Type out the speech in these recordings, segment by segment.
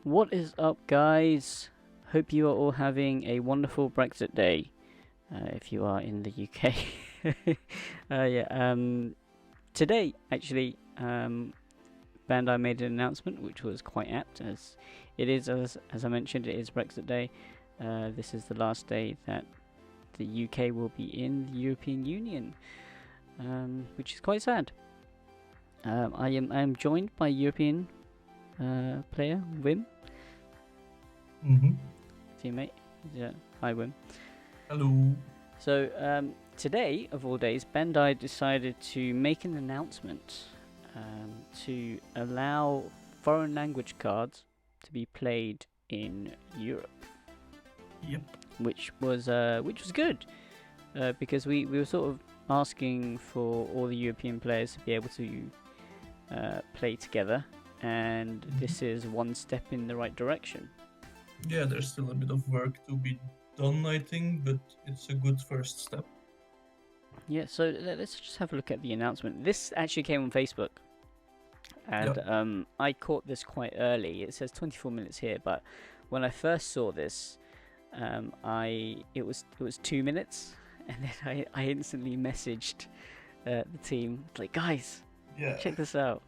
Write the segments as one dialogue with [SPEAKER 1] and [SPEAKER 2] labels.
[SPEAKER 1] What is up, guys? Hope you are all having a wonderful Brexit day. If you are in the UK, today actually, Bandai made an announcement which was quite apt, as it is, as I mentioned, it is Brexit day. This is the last day that the UK will be in the European Union, which is quite sad. I am joined by European player Wim. Teammate. Yeah. Hi, Wim.
[SPEAKER 2] Hello.
[SPEAKER 1] So today, of all days, Bandai decided to make an announcement to allow foreign language cards to be played in Europe.
[SPEAKER 2] Yep.
[SPEAKER 1] Which was good, because we were sort of asking for all the European players to be able to play together, and this is one step in the right direction.
[SPEAKER 2] Yeah, there's still a bit of work to be done, I think, but it's a good first step.
[SPEAKER 1] Yeah, so let's just have a look at the announcement. This actually came on Facebook, and I caught this quite early. It says 24 minutes here, but when I first saw this, it was 2 minutes, and then I instantly messaged the team, like, guys, check this out.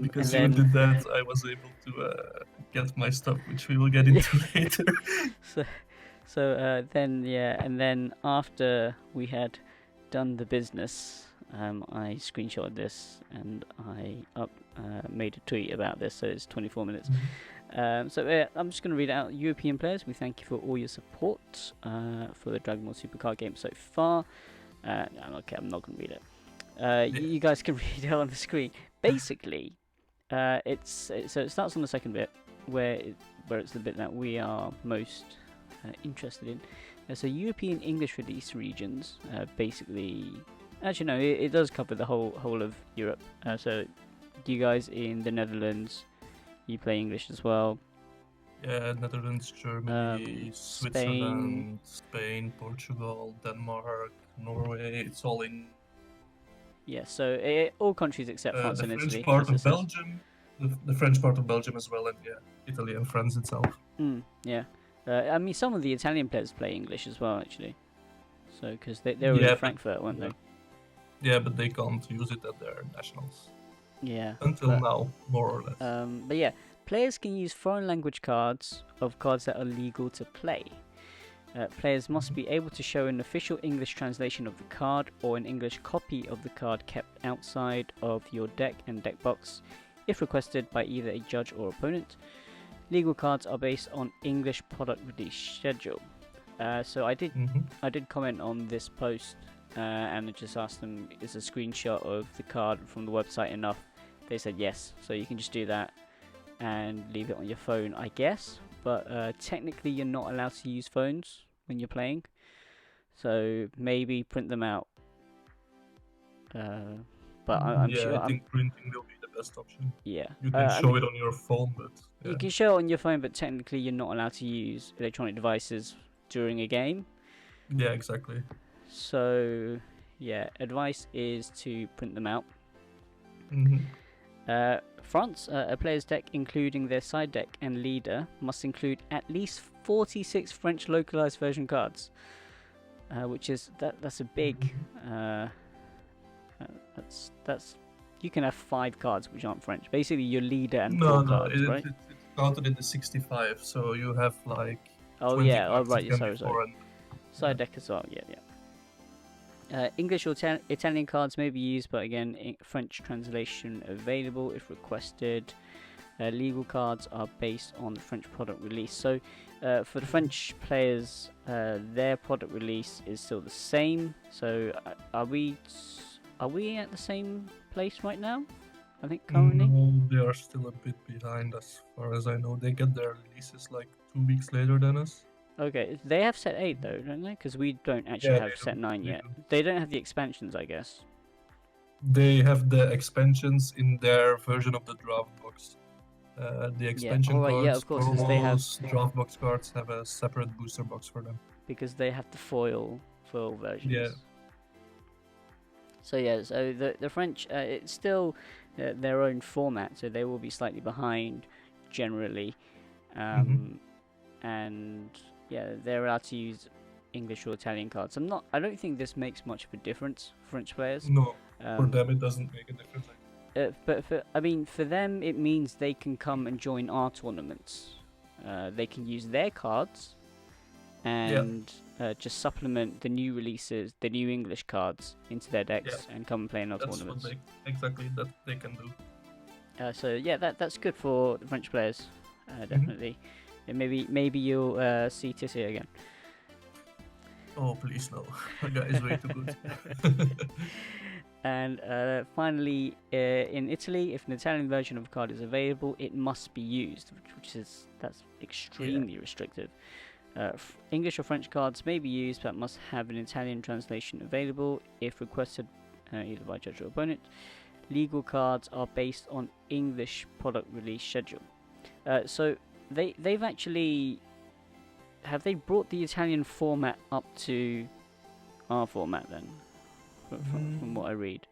[SPEAKER 2] Because you did that, I was able to get my stuff, which we will get into later.
[SPEAKER 1] So then after we had done the business, I screenshotted this and I made a tweet about this. So it's 24 minutes. I'm just going to read it out. European players, we thank you for all your support for the Dragon Ball Super card game so far. I'm not going to read it. You guys can read it on the screen. Basically, it starts on the second bit where it's the bit that we are most interested in. So European English release regions, basically, actually no, it does cover the whole of Europe. So you guys in the Netherlands, you play English as well.
[SPEAKER 2] Yeah, Netherlands, Germany, Switzerland, Spain, Portugal, Denmark, Norway. It's all in.
[SPEAKER 1] Yeah, so all countries except France and Italy.
[SPEAKER 2] The French part of Belgium, the French part of Belgium as well, and Italy and France itself.
[SPEAKER 1] Yeah, I mean, some of the Italian players play English as well, actually. So because they were in Frankfurt, weren't they?
[SPEAKER 2] Yeah, but they can't use it at their nationals.
[SPEAKER 1] Yeah.
[SPEAKER 2] Until now, more or less.
[SPEAKER 1] But yeah, players can use foreign language cards that are legal to play. Players must be able to show an official English translation of the card or an English copy of the card kept outside of your deck and deck box, if requested by either a judge or opponent. Legal cards are based on English product release schedule. So I did comment on this post, and I just asked them, is a screenshot of the card from the website enough? They said yes, so you can just do that and leave it on your phone, I guess. But technically you're not allowed to use phones when you're playing, so maybe print them out. But I'm sure.
[SPEAKER 2] I think printing will be the best option.
[SPEAKER 1] Yeah.
[SPEAKER 2] You can show it on your phone, but... Yeah.
[SPEAKER 1] You can show it on your phone, but technically you're not allowed to use electronic devices during a game.
[SPEAKER 2] Yeah, exactly.
[SPEAKER 1] So, yeah, advice is to print them out. France, a player's deck, including their side deck and leader, must include at least 46 French localized version cards, which is that's a big. That's you can have 5 cards which aren't French. Basically, your leader and 4 cards, right?
[SPEAKER 2] It's counted in the 65, so you have like.
[SPEAKER 1] Oh yeah, oh right, sorry. Side deck as well, yeah. English or Italian cards may be used, but again, French translation available if requested. Legal cards are based on the French product release. So, for the French players, their product release is still the same. So, are we at the same place right now? I think currently.
[SPEAKER 2] No, they are still a bit behind, as far as I know. They get their releases like 2 weeks later than us.
[SPEAKER 1] Okay, they have set 8 though, don't they? Because we don't actually have set 9 yet. They don't have the expansions, I guess.
[SPEAKER 2] They have the expansions in their version of the draft box. The expansion cards,
[SPEAKER 1] of course, they have
[SPEAKER 2] draft box cards have a separate booster box for them.
[SPEAKER 1] Because they have the foil versions.
[SPEAKER 2] Yeah.
[SPEAKER 1] So yeah, the French, it's still their own format, so they will be slightly behind generally,
[SPEAKER 2] Mhm.
[SPEAKER 1] and yeah, they're allowed to use English or Italian cards. I don't think this makes much of a difference for French players.
[SPEAKER 2] No, for
[SPEAKER 1] Um,
[SPEAKER 2] them it doesn't make a difference.
[SPEAKER 1] but for them, it means they can come and join our tournaments. They can use their cards
[SPEAKER 2] Yeah,
[SPEAKER 1] and just supplement the new releases, the new English cards into their
[SPEAKER 2] yeah,
[SPEAKER 1] decks and come and play in our
[SPEAKER 2] that's what
[SPEAKER 1] tournaments.
[SPEAKER 2] exactly that they can do.
[SPEAKER 1] So yeah, that's good for the French players,
[SPEAKER 2] Mhm.
[SPEAKER 1] definitely. And maybe you'll see Tissy again.
[SPEAKER 2] Oh, please no. That guy is way too good.
[SPEAKER 1] And finally, in Italy, if an Italian version of a card is available, it must be used, that's extremely restrictive. English or French cards may be used, but must have an Italian translation available if requested, either by judge or opponent. Legal cards are based on English product release schedule. So they've actually have they brought the Italian format up to our format then? From what I read.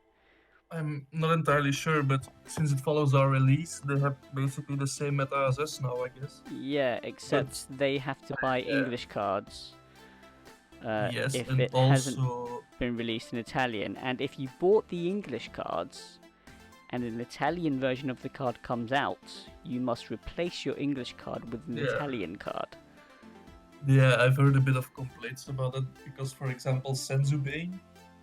[SPEAKER 2] I'm not entirely sure, but since it follows our release, they have basically the same meta as us now, I guess.
[SPEAKER 1] Yeah, except they have to buy
[SPEAKER 2] Yeah.
[SPEAKER 1] English cards
[SPEAKER 2] Yes,
[SPEAKER 1] if
[SPEAKER 2] and
[SPEAKER 1] it hasn't
[SPEAKER 2] also
[SPEAKER 1] been released in Italian. And if you bought the English cards and an Italian version of the card comes out, you must replace your English card with an Italian card.
[SPEAKER 2] yeah, I've heard a bit of complaints about it because, for example, Senzu Bane,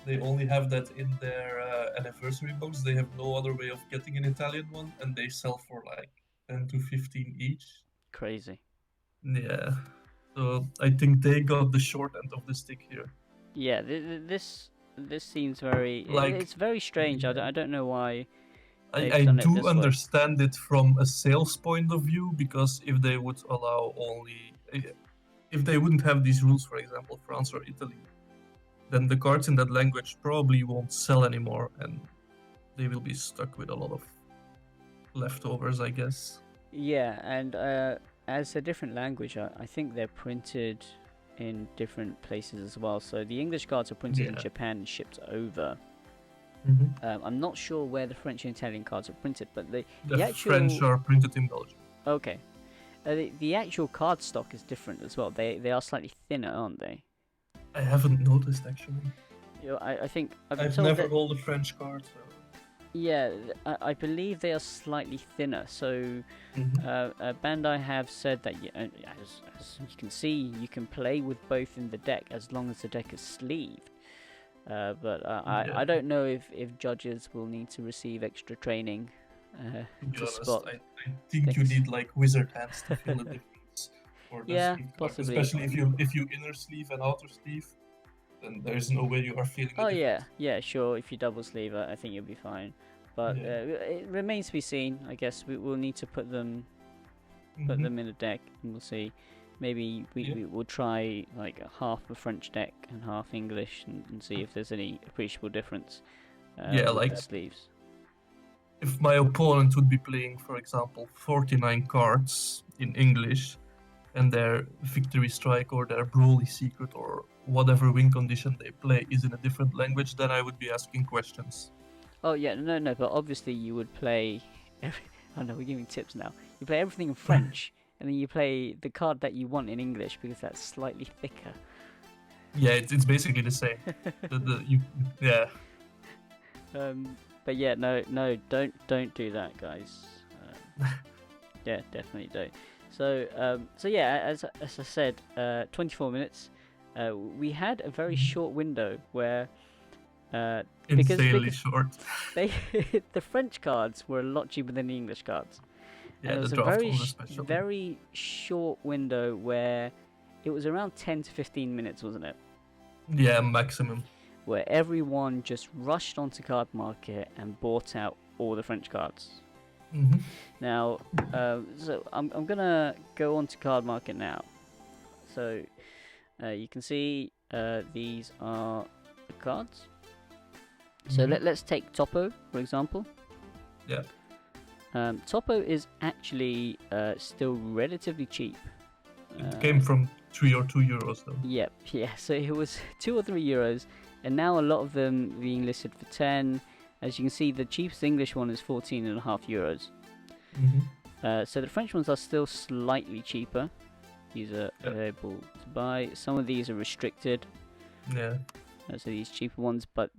[SPEAKER 2] they only have that in their anniversary box. They have no other way of getting an Italian one, and they sell for like 10 to 15 each.
[SPEAKER 1] Crazy.
[SPEAKER 2] Yeah, so I think they got the short end of the stick here.
[SPEAKER 1] Yeah, this seems very.
[SPEAKER 2] Like,
[SPEAKER 1] It's very strange.
[SPEAKER 2] yeah.
[SPEAKER 1] I don't know why.
[SPEAKER 2] I
[SPEAKER 1] done it
[SPEAKER 2] do
[SPEAKER 1] this way.
[SPEAKER 2] understand it from a sales point of view, because if they would allow only, if they wouldn't have these rules, for example, France or Italy, then the cards in that language probably won't sell anymore, and they will be stuck with a lot of leftovers, I guess.
[SPEAKER 1] Yeah, and as a different language, I think they're printed in different places as well. So the English cards are printed in
[SPEAKER 2] Yeah.
[SPEAKER 1] Japan and shipped over.
[SPEAKER 2] Mm-hmm.
[SPEAKER 1] I'm not sure where the French and Italian cards are printed, but the actual
[SPEAKER 2] French are printed in Belgium.
[SPEAKER 1] okay, the actual card stock is different as well. They are slightly thinner, aren't they?
[SPEAKER 2] I haven't noticed actually.
[SPEAKER 1] You know, I think I've
[SPEAKER 2] I've
[SPEAKER 1] told
[SPEAKER 2] never
[SPEAKER 1] that,
[SPEAKER 2] held a French card. So.
[SPEAKER 1] yeah, I believe they are slightly thinner. So Bandai have said that as you can see, you can play with both in the deck as long as the deck is sleeved. But I don't know if judges will need to receive extra training
[SPEAKER 2] To be
[SPEAKER 1] to
[SPEAKER 2] honest,
[SPEAKER 1] spot.
[SPEAKER 2] I think you need like wizard hands to feel the difference. For the
[SPEAKER 1] Yeah,
[SPEAKER 2] sleeve card.
[SPEAKER 1] possibly.
[SPEAKER 2] Especially if you inner sleeve and outer sleeve, then there's no way you are feeling the
[SPEAKER 1] Oh
[SPEAKER 2] difference.
[SPEAKER 1] yeah, sure. If you double sleeve, I think you'll be fine. But
[SPEAKER 2] Yeah.
[SPEAKER 1] it remains to be seen. I guess we'll need to put them
[SPEAKER 2] Mhm.
[SPEAKER 1] in a deck, and we'll see. Maybe we will try like half a French deck and half English, and see if there's any appreciable difference.
[SPEAKER 2] Yeah,
[SPEAKER 1] with
[SPEAKER 2] like-
[SPEAKER 1] the sleeves.
[SPEAKER 2] If my opponent would be playing, for example, 49 cards in English, and their Victory Strike or their Broly Secret or whatever win condition they play is in a different language, then I would be asking questions.
[SPEAKER 1] Oh yeah, no. But obviously you would play. Oh no, we're giving tips now. You play everything in French, and then you play the card that you want in English because that's slightly thicker.
[SPEAKER 2] Yeah, it's basically the same. Yeah.
[SPEAKER 1] But yeah, no, don't do that, guys. Yeah, definitely don't. So yeah, as I said, 24 minutes. We had a very short window where
[SPEAKER 2] Insanely short.
[SPEAKER 1] the French cards were a lot cheaper than the English cards.
[SPEAKER 2] Yeah,
[SPEAKER 1] And it
[SPEAKER 2] the
[SPEAKER 1] was a
[SPEAKER 2] draft
[SPEAKER 1] very
[SPEAKER 2] was especially.
[SPEAKER 1] very short window where it was around 10 to 15 minutes, wasn't it?
[SPEAKER 2] Yeah, maximum.
[SPEAKER 1] Where everyone just rushed onto Card Market and bought out all the French cards.
[SPEAKER 2] Mm-hmm.
[SPEAKER 1] Now, so I'm gonna go on to Card Market now. So you can see these are the cards. So let's take Topo for example.
[SPEAKER 2] Yeah.
[SPEAKER 1] Topo is actually still relatively cheap.
[SPEAKER 2] It came from 3 or 2 euros though.
[SPEAKER 1] Yep, yeah. So it was 2 or 3 euros, and now a lot of them being listed for 10. As you can see, the cheapest English one is 14.5 euros.
[SPEAKER 2] Mm-hmm.
[SPEAKER 1] So the French ones are still slightly cheaper. These are
[SPEAKER 2] Yep.
[SPEAKER 1] able to buy. Some of these are restricted.
[SPEAKER 2] Yeah.
[SPEAKER 1] So these cheaper ones, but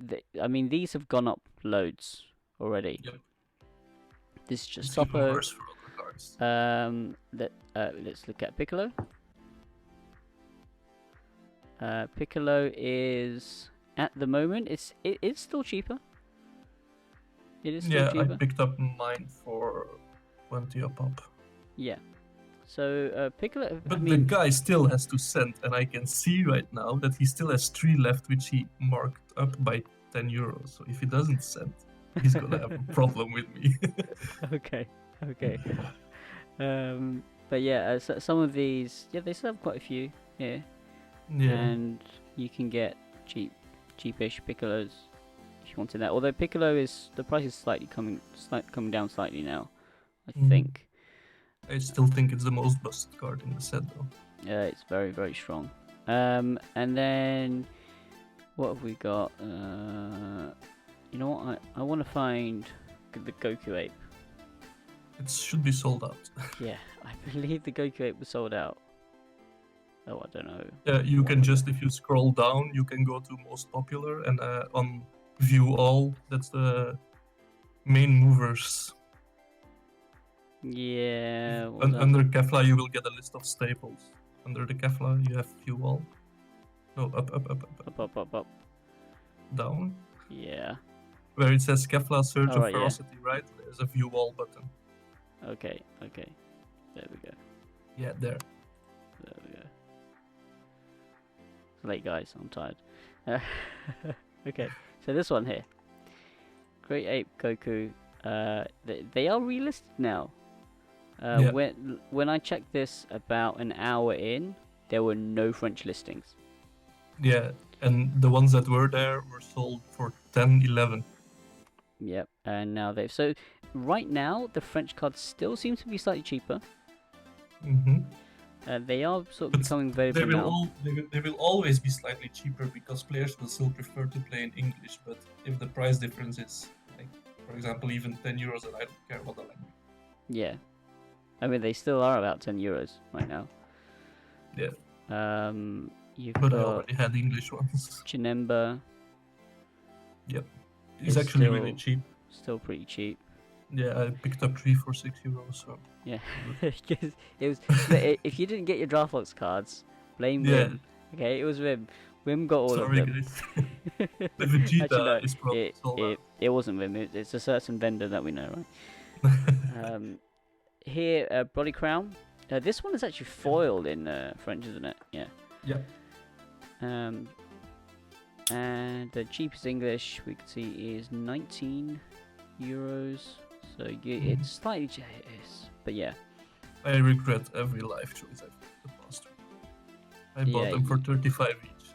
[SPEAKER 1] I mean these have gone up loads already.
[SPEAKER 2] Yep.
[SPEAKER 1] This is just
[SPEAKER 2] It's even
[SPEAKER 1] Topo.
[SPEAKER 2] worse for other cards.
[SPEAKER 1] Let's look at Piccolo. Piccolo is at the moment it's still cheaper. It is still
[SPEAKER 2] Yeah,
[SPEAKER 1] cheaper.
[SPEAKER 2] I picked up mine for 20 a pop.
[SPEAKER 1] Yeah. So Piccolo.
[SPEAKER 2] But
[SPEAKER 1] I
[SPEAKER 2] the
[SPEAKER 1] mean,
[SPEAKER 2] guy still has to send, and I can see right now that he still has 3 left, which he marked up by 10 euros. So if he doesn't send, he's gonna have a problem with me.
[SPEAKER 1] Okay. But yeah, so some of these, they still have quite a few here,
[SPEAKER 2] Yeah.
[SPEAKER 1] and you can get cheapish Piccolos if you wanted that. Although Piccolo the price is coming down slightly now, I think.
[SPEAKER 2] I still think it's the most busted card in the set, though.
[SPEAKER 1] Yeah, it's very, very strong. And then what have we got? You know what? I want to find the Goku ape.
[SPEAKER 2] It should be sold out.
[SPEAKER 1] Yeah, I believe the Goku ape was sold out. Oh, I don't know.
[SPEAKER 2] Yeah, you can just, if you scroll down, you can go to most popular, and on view all, that's the main movers.
[SPEAKER 1] Yeah.
[SPEAKER 2] Under Kefla, you will get a list of staples. Under the Kefla, you have view all. No, up. Down.
[SPEAKER 1] Yeah.
[SPEAKER 2] Where it says Kefla Surge of
[SPEAKER 1] Alright, yeah.
[SPEAKER 2] Ferocity, right? There's a view all button.
[SPEAKER 1] Okay. There we go.
[SPEAKER 2] Yeah, there.
[SPEAKER 1] It's late, guys. I'm tired. Okay, so this one here, Great Ape Goku. They are relisted now.
[SPEAKER 2] Yeah.
[SPEAKER 1] When I checked this about an hour in, there were no French listings.
[SPEAKER 2] Yeah, and the ones that were there were sold for 10, 11.
[SPEAKER 1] Yep, and now so right now the French cards still seem to be slightly cheaper.
[SPEAKER 2] Mm-hmm.
[SPEAKER 1] They are sort of
[SPEAKER 2] But
[SPEAKER 1] becoming very
[SPEAKER 2] They
[SPEAKER 1] pronounced.
[SPEAKER 2] will always be slightly cheaper because players will still prefer to play in English. But if the price difference is, like, for example, even 10 euros, then I don't care what the language.
[SPEAKER 1] Yeah, I mean they still are about 10 euros right now.
[SPEAKER 2] Yeah.
[SPEAKER 1] You've
[SPEAKER 2] But I
[SPEAKER 1] got
[SPEAKER 2] already had English ones.
[SPEAKER 1] Chinemba.
[SPEAKER 2] Yep.
[SPEAKER 1] It's
[SPEAKER 2] It's actually really cheap.
[SPEAKER 1] Still pretty cheap.
[SPEAKER 2] Yeah, I picked up 3 for 6 euros. So.
[SPEAKER 1] Yeah, because it was. If you didn't get your Draftbox cards, blame
[SPEAKER 2] Yeah.
[SPEAKER 1] Wim. Okay, it was Wim. Wim got all
[SPEAKER 2] Sorry,
[SPEAKER 1] of them.
[SPEAKER 2] guys. The Vegeta
[SPEAKER 1] Actually, no,
[SPEAKER 2] is probably sold out.
[SPEAKER 1] it wasn't Wim. It's a certain vendor that we know, right? Here, Body Crown. This one is actually foiled in French, isn't it? Yeah.
[SPEAKER 2] Yeah.
[SPEAKER 1] And the cheapest English we can see is 19 euros. So it's slightly cheap, but yeah.
[SPEAKER 2] I regret every life choice I've made the past week. I bought them for 35 each.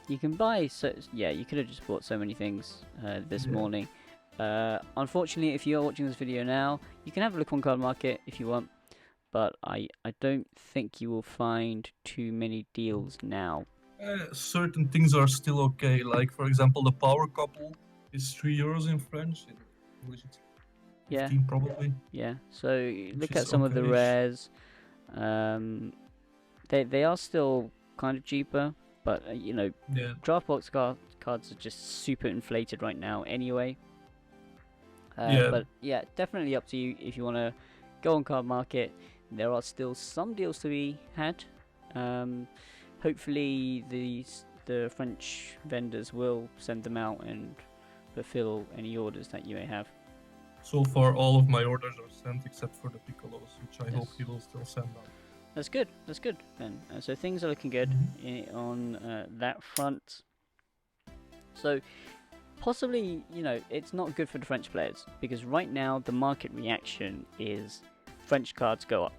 [SPEAKER 1] You can buy. So yeah, you could have just bought so many things this morning. Unfortunately, if you are watching this video now, you can have a look on Card Market if you want, but I don't think you will find too many deals now.
[SPEAKER 2] Certain things are still okay, like for example the power couple is 3 euros in French. In English it's 15 probably.
[SPEAKER 1] Yeah, so look at
[SPEAKER 2] is
[SPEAKER 1] some of the
[SPEAKER 2] okay-ish.
[SPEAKER 1] rares. They are still kind of cheaper, but
[SPEAKER 2] Yeah.
[SPEAKER 1] Draftbox cards are just super inflated right now anyway.
[SPEAKER 2] Yeah.
[SPEAKER 1] But yeah, definitely up to you if you want to go on Card Market. There are still some deals to be had. Hopefully the French vendors will send them out and fulfill any orders that you may have.
[SPEAKER 2] So far all of my orders are sent except for the Piccolos, which I hope he will still send out.
[SPEAKER 1] That's good then. So things are looking good on that front. So possibly, it's not good for the French players because right now the market reaction is French cards go up.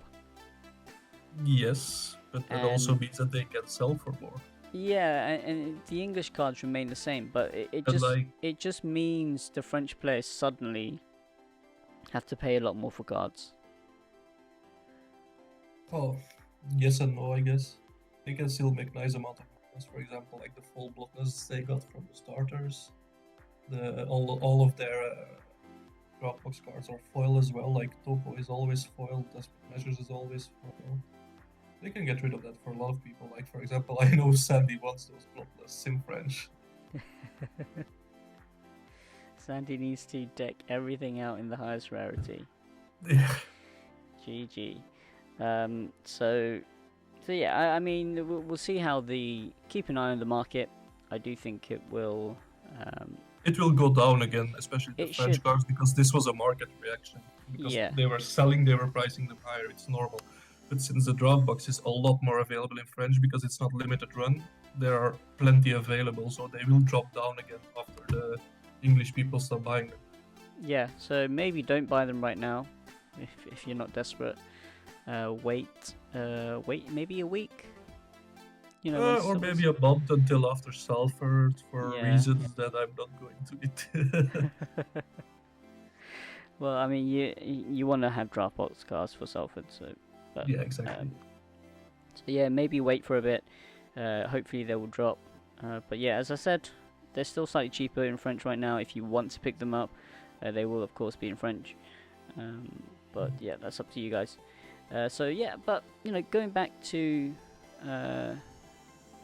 [SPEAKER 2] Yes, but that also means that they can sell for more.
[SPEAKER 1] Yeah, and the English cards remain the same, but it just means the French players suddenly have to pay a lot more for cards.
[SPEAKER 2] Oh, yes and no, I guess. They can still make nice amount of cards. For example, like the full bloodness they got from the starters, all of their Dropbox cards are foil as well. Like Topo is always foil, Desperate Measures is always foil. They can get rid of that for a lot of people. Like for example, I know Sandy wants those bloodless in French.
[SPEAKER 1] Sandy needs to deck everything out in the highest rarity.
[SPEAKER 2] Yeah.
[SPEAKER 1] GG. So yeah, I mean, we'll see how keep an eye on the market. I do think it will.
[SPEAKER 2] It will go down again, especially the
[SPEAKER 1] It
[SPEAKER 2] French
[SPEAKER 1] should.
[SPEAKER 2] cards, because this was a market reaction. Because
[SPEAKER 1] Yeah.
[SPEAKER 2] they were selling, they were pricing them higher. It's normal. But since the Dropbox is a lot more available in French because it's not limited run, there are plenty available, so they will drop down again after the English people stop buying them.
[SPEAKER 1] Yeah. So maybe don't buy them right now, if you're not desperate. Wait maybe a week. You know,
[SPEAKER 2] Or maybe a month until after Salford for reasons that I'm not going to it.
[SPEAKER 1] Well, I mean, you want to have Dropbox cards for Salford, so. But,
[SPEAKER 2] yeah, exactly.
[SPEAKER 1] So yeah, maybe wait for a bit. Hopefully they will drop. But yeah, as I said, they're still slightly cheaper in French right now. If you want to pick them up, they will of course be in French. But yeah, that's up to you guys. So yeah, but you know, going back to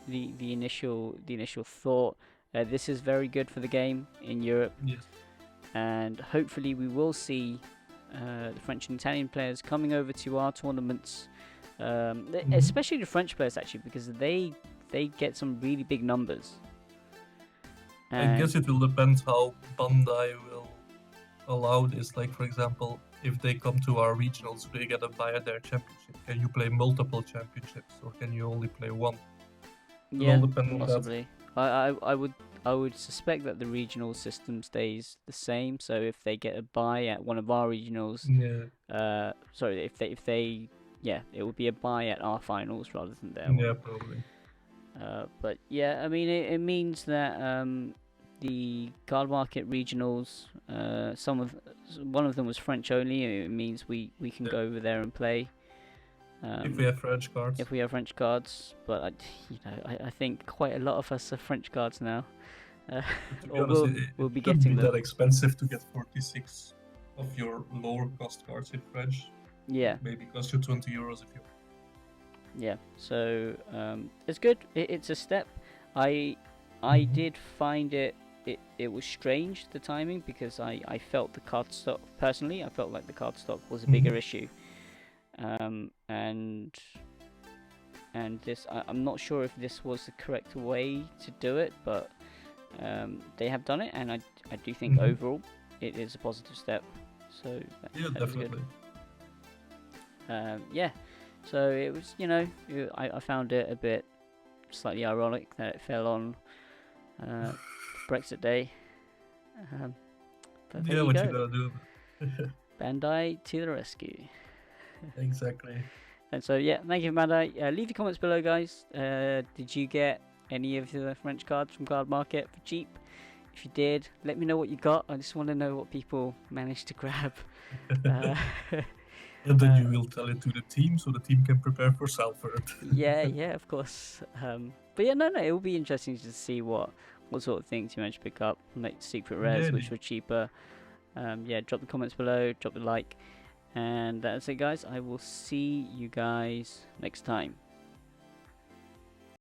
[SPEAKER 1] the initial thought, this is very good for the game in Europe.
[SPEAKER 2] Yes.
[SPEAKER 1] And hopefully we will see the French and Italian players coming over to our tournaments, especially the French players actually, because they get some really big numbers.
[SPEAKER 2] I guess it will depend how Bandai will allow this. Like for example, if they come to our regionals, they get a buy at their championship. Can you play multiple championships, or can you only play one?
[SPEAKER 1] Yeah, possibly. I would suspect that the regional system stays the same. So if they get a buy at one of our regionals, it would be a buy at our finals rather than their one.
[SPEAKER 2] Yeah, probably.
[SPEAKER 1] But yeah, I mean, it means that the card market regionals, one of them was French only. It means we can go over there and play.
[SPEAKER 2] If we have French cards.
[SPEAKER 1] If we have French cards, but I think quite a lot of us have French cards now. We'll be getting them.
[SPEAKER 2] That expensive to get 46 of your lower cost cards in French.
[SPEAKER 1] Yeah.
[SPEAKER 2] Maybe cost you 20 euros if you.
[SPEAKER 1] Yeah. So it's good. It's a step. I did find it was strange, the timing, because I felt the card stock personally. I felt like the card stock was a bigger issue. And this, I'm not sure if this was the correct way to do it, but they have done it, and I do think overall it is a positive step. So
[SPEAKER 2] yeah, definitely.
[SPEAKER 1] Yeah, so it was, I found it a bit slightly ironic that it fell on Brexit Day. But
[SPEAKER 2] yeah, what you gotta do.
[SPEAKER 1] Bandai to the rescue.
[SPEAKER 2] Exactly.
[SPEAKER 1] And so yeah, thank you, Bandai. Leave your comments below, guys. Did you get any of the French cards from Card Market for cheap? If you did, let me know what you got. I just want to know what people managed to grab.
[SPEAKER 2] And then you will tell it to the team, so the team can prepare for Salford.
[SPEAKER 1] yeah, of course. But yeah, no, it will be interesting to see what sort of things you managed to pick up, like secret rares, which were cheaper. Yeah, drop the comments below, drop the like. And that's it, guys. I will see you guys next time.